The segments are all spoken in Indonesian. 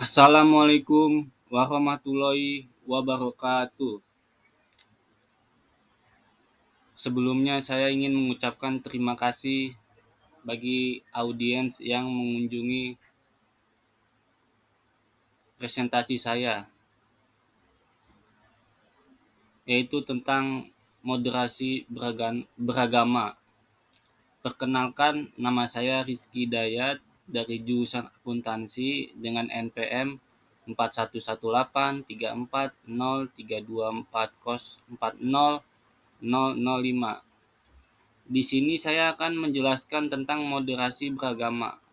Assalamualaikum warahmatullahi wabarakatuh. Sebelumnya saya ingin mengucapkan terima kasih bagi audiens yang mengunjungi presentasi saya, yaitu tentang moderasi beragama. Perkenalkan, nama saya Rizky Dayat dari jurusan akuntansi dengan NPM 41183032404005. Di sini saya akan menjelaskan tentang moderasi beragama.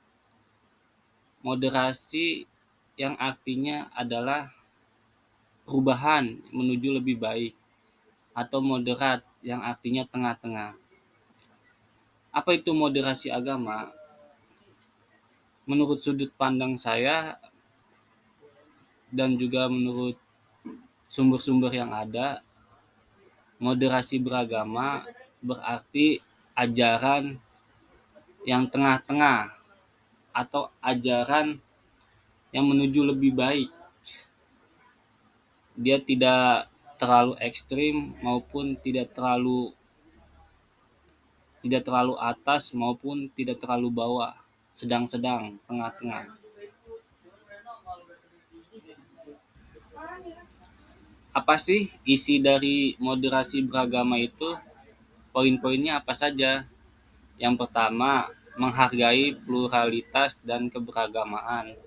Moderasi yang artinya adalah perubahan menuju lebih baik, atau moderat yang artinya tengah-tengah. Apa itu moderasi agama? Menurut sudut pandang saya dan juga menurut sumber-sumber yang ada, moderasi beragama berarti ajaran yang tengah-tengah atau ajaran yang menuju lebih baik. Dia tidak terlalu ekstrim maupun tidak terlalu atas maupun tidak terlalu bawah, sedang-sedang, tengah-tengah. Apa sih isi dari moderasi beragama itu? Poin-poinnya apa saja? Yang pertama, menghargai pluralitas dan keberagamaan.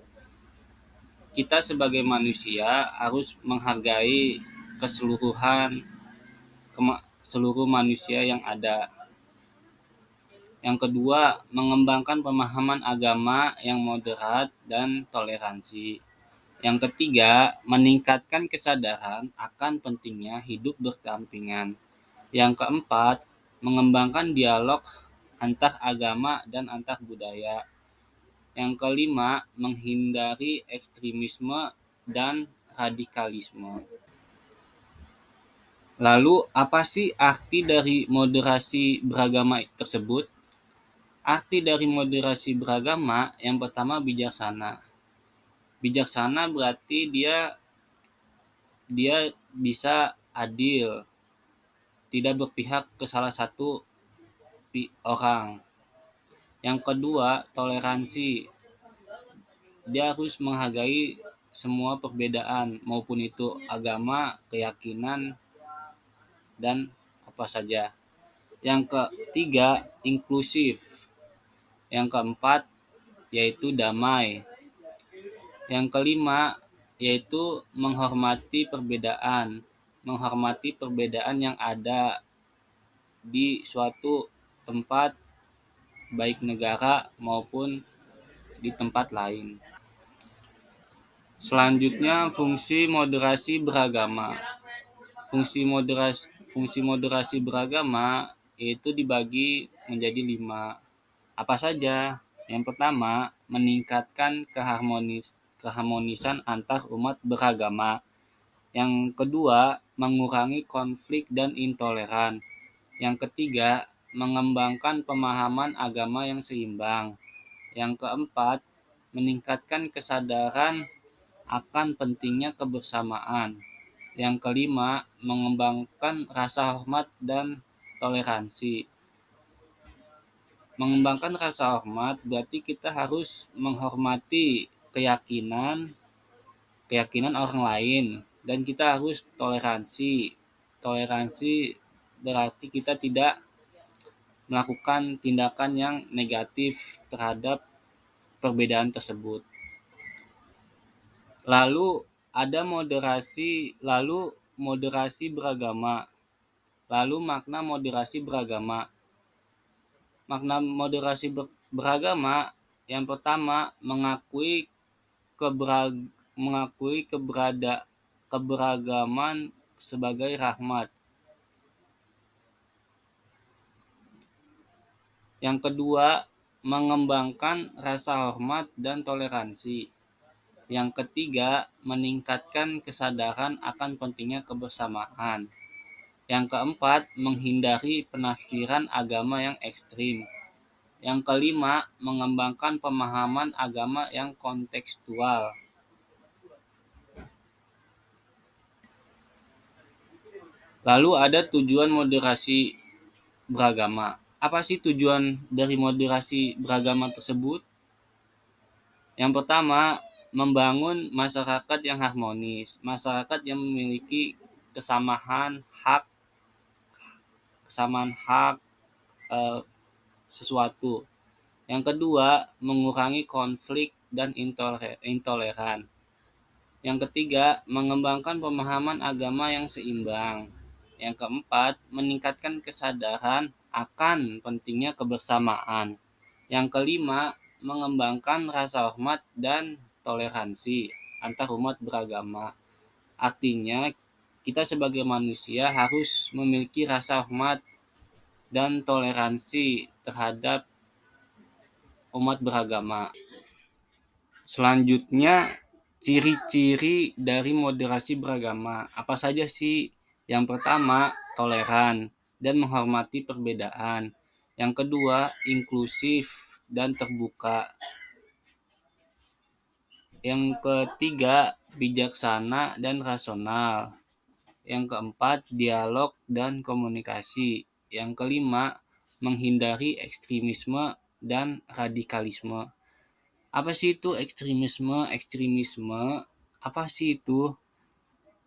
Kita sebagai manusia harus menghargai keseluruhan seluruh manusia yang ada. Yang kedua, mengembangkan pemahaman agama yang moderat dan toleransi. Yang ketiga, meningkatkan kesadaran akan pentingnya hidup berdampingan. Yang keempat, mengembangkan dialog antar agama dan antar budaya. Yang kelima, menghindari ekstremisme dan radikalisme. Lalu, apa sih arti dari moderasi beragama tersebut? Arti dari moderasi beragama yang pertama bijaksana. Bijaksana berarti dia bisa adil, tidak berpihak ke salah satu orang. Yang kedua, toleransi. Dia harus menghargai semua perbedaan, maupun itu agama, keyakinan, dan apa saja. Yang ketiga, inklusif. Yang keempat, yaitu damai. Yang kelima, yaitu menghormati perbedaan yang ada di suatu tempat, baik negara maupun di tempat lain. Selanjutnya, fungsi moderasi beragama. Fungsi moderasi beragama itu dibagi menjadi 5. Apa saja? Yang pertama, meningkatkan keharmonisan antar umat beragama. Yang kedua, mengurangi konflik dan intoleran. Yang ketiga, mengembangkan pemahaman agama yang seimbang. Yang keempat, meningkatkan kesadaran akan pentingnya kebersamaan. Yang kelima, mengembangkan rasa hormat dan toleransi. Mengembangkan rasa hormat berarti kita harus menghormati keyakinan orang lain, dan kita harus toleransi. Toleransi berarti kita tidak melakukan tindakan yang negatif terhadap perbedaan tersebut. Lalu moderasi beragama. Lalu makna moderasi beragama. Makna moderasi beragama yang pertama, mengakui keberagaman sebagai rahmat. Yang kedua, mengembangkan rasa hormat dan toleransi. Yang ketiga, meningkatkan kesadaran akan pentingnya kebersamaan. Yang keempat, menghindari penafsiran agama yang ekstrim. Yang kelima, mengembangkan pemahaman agama yang kontekstual. Lalu ada tujuan moderasi beragama. Apa sih tujuan dari moderasi beragama tersebut? Yang pertama, membangun masyarakat yang harmonis, masyarakat yang memiliki kesamaan hak, kesamaan hak eh, sesuatu. Yang kedua, mengurangi konflik dan intoleran. Yang ketiga, mengembangkan pemahaman agama yang seimbang. Yang keempat, meningkatkan kesadaran akan pentingnya kebersamaan. Yang kelima, mengembangkan rasa hormat dan toleransi antar umat beragama. Artinya, kita sebagai manusia harus memiliki rasa hormat dan toleransi terhadap umat beragama. Selanjutnya, ciri-ciri dari moderasi beragama. Apa saja sih? Yang pertama, toleran dan menghormati perbedaan. Yang kedua, inklusif dan terbuka. Yang ketiga, bijaksana dan rasional. Yang keempat, dialog dan komunikasi. Yang kelima, menghindari ekstremisme dan radikalisme. Apa sih itu ekstremisme? Ekstremisme apa sih itu?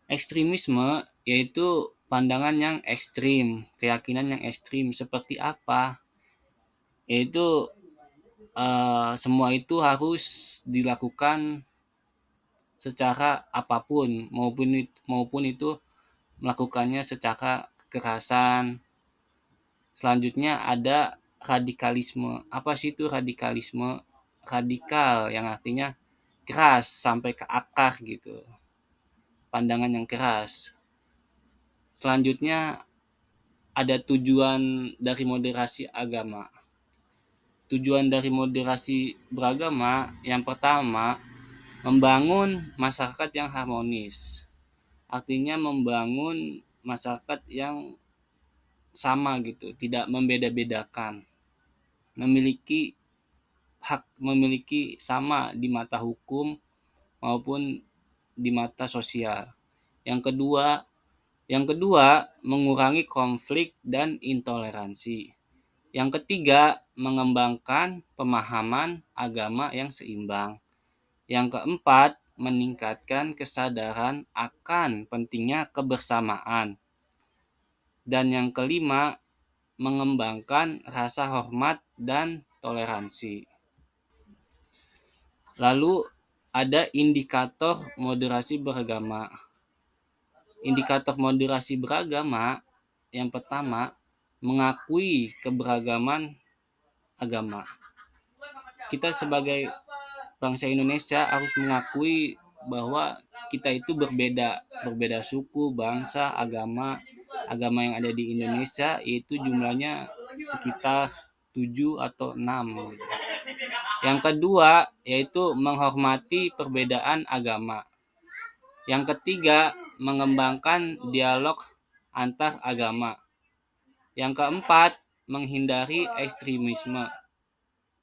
Ekstremisme yaitu pandangan yang ekstrim, keyakinan yang ekstrim. Seperti apa? Yaitu semua itu harus dilakukan secara apapun, maupun itu melakukannya secara kekerasan. Selanjutnya ada radikalisme. Apa sih itu radikalisme? Radikal yang artinya keras sampai ke akar gitu. Pandangan yang keras. Selanjutnya ada tujuan dari moderasi agama. Tujuan dari moderasi beragama yang pertama, membangun masyarakat yang harmonis. Artinya membangun masyarakat yang sama gitu, tidak membeda-bedakan. Memiliki memiliki sama di mata hukum maupun di mata sosial. Yang kedua, mengurangi konflik dan intoleransi. Yang ketiga, mengembangkan pemahaman agama yang seimbang. Yang keempat, meningkatkan kesadaran akan pentingnya kebersamaan. Dan yang kelima, mengembangkan rasa hormat dan toleransi. Lalu ada indikator moderasi beragama. Indikator moderasi beragama yang pertama, mengakui keberagaman agama. Kita sebagai bangsa Indonesia harus mengakui bahwa kita itu berbeda suku, bangsa, agama yang ada di Indonesia itu jumlahnya sekitar 7 atau 6. Yang kedua yaitu menghormati perbedaan agama. Yang ketiga, mengembangkan dialog antar agama. Yang keempat, menghindari ekstremisme.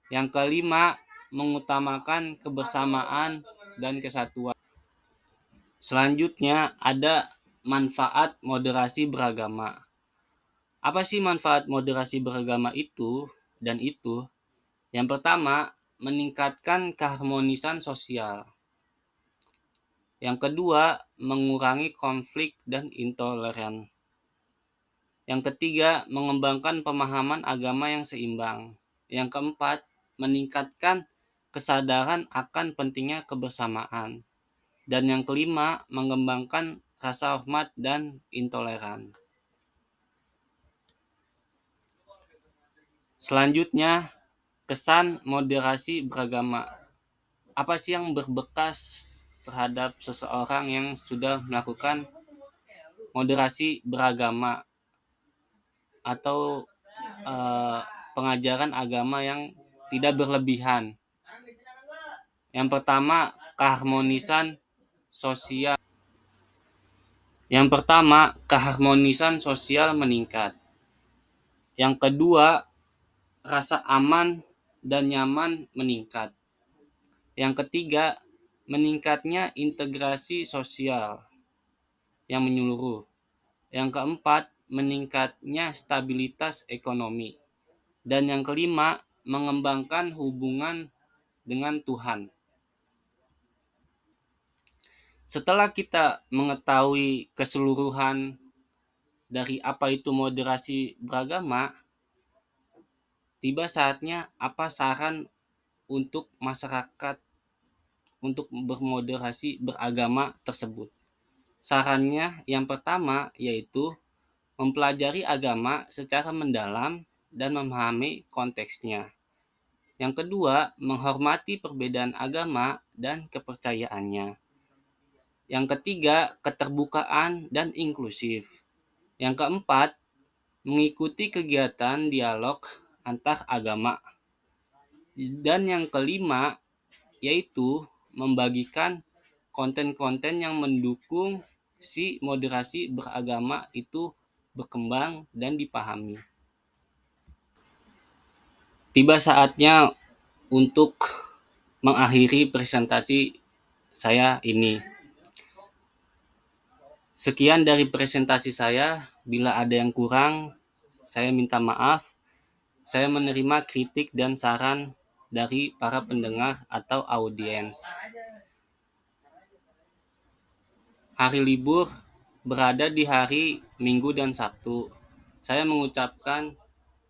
Yang kelima, mengutamakan kebersamaan dan kesatuan. Selanjutnya ada manfaat moderasi beragama. Apa sih manfaat moderasi beragama itu dan itu? Yang pertama, meningkatkan keharmonisan sosial. Yang kedua, mengurangi konflik dan intoleran. Yang ketiga, mengembangkan pemahaman agama yang seimbang. Yang keempat, meningkatkan kesadaran akan pentingnya kebersamaan. Dan yang kelima, mengembangkan rasa hormat dan intoleran. Selanjutnya, kesan moderasi beragama. Apa sih yang berbekas terhadap seseorang yang sudah melakukan moderasi beragama atau pengajaran agama yang tidak berlebihan? Yang pertama, keharmonisan sosial. Meningkat. Yang kedua, rasa aman dan nyaman meningkat. Yang ketiga, meningkatnya integrasi sosial yang menyeluruh. Yang keempat, meningkatnya stabilitas ekonomi. Dan yang kelima, mengembangkan hubungan dengan Tuhan. Setelah kita mengetahui keseluruhan dari apa itu moderasi beragama, tiba saatnya apa saran untuk masyarakat untuk bermoderasi beragama tersebut. Sarannya yang pertama yaitu mempelajari agama secara mendalam dan memahami konteksnya. Yang kedua, menghormati perbedaan agama dan kepercayaannya. Yang ketiga, keterbukaan dan inklusif. Yang keempat, mengikuti kegiatan dialog antar agama. Dan yang kelima, yaitu membagikan konten-konten yang mendukung si moderasi beragama itu berkembang dan dipahami. Tiba saatnya untuk mengakhiri presentasi saya ini. Sekian dari presentasi saya. Bila ada yang kurang, saya minta maaf. Saya menerima kritik dan saran dari para pendengar atau audiens. Hari libur berada di hari Minggu dan Sabtu. Saya mengucapkan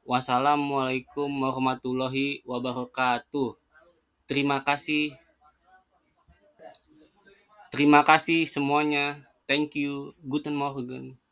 wassalamualaikum warahmatullahi wabarakatuh. Terima kasih. Terima kasih semuanya. Thank you. Guten Morgen.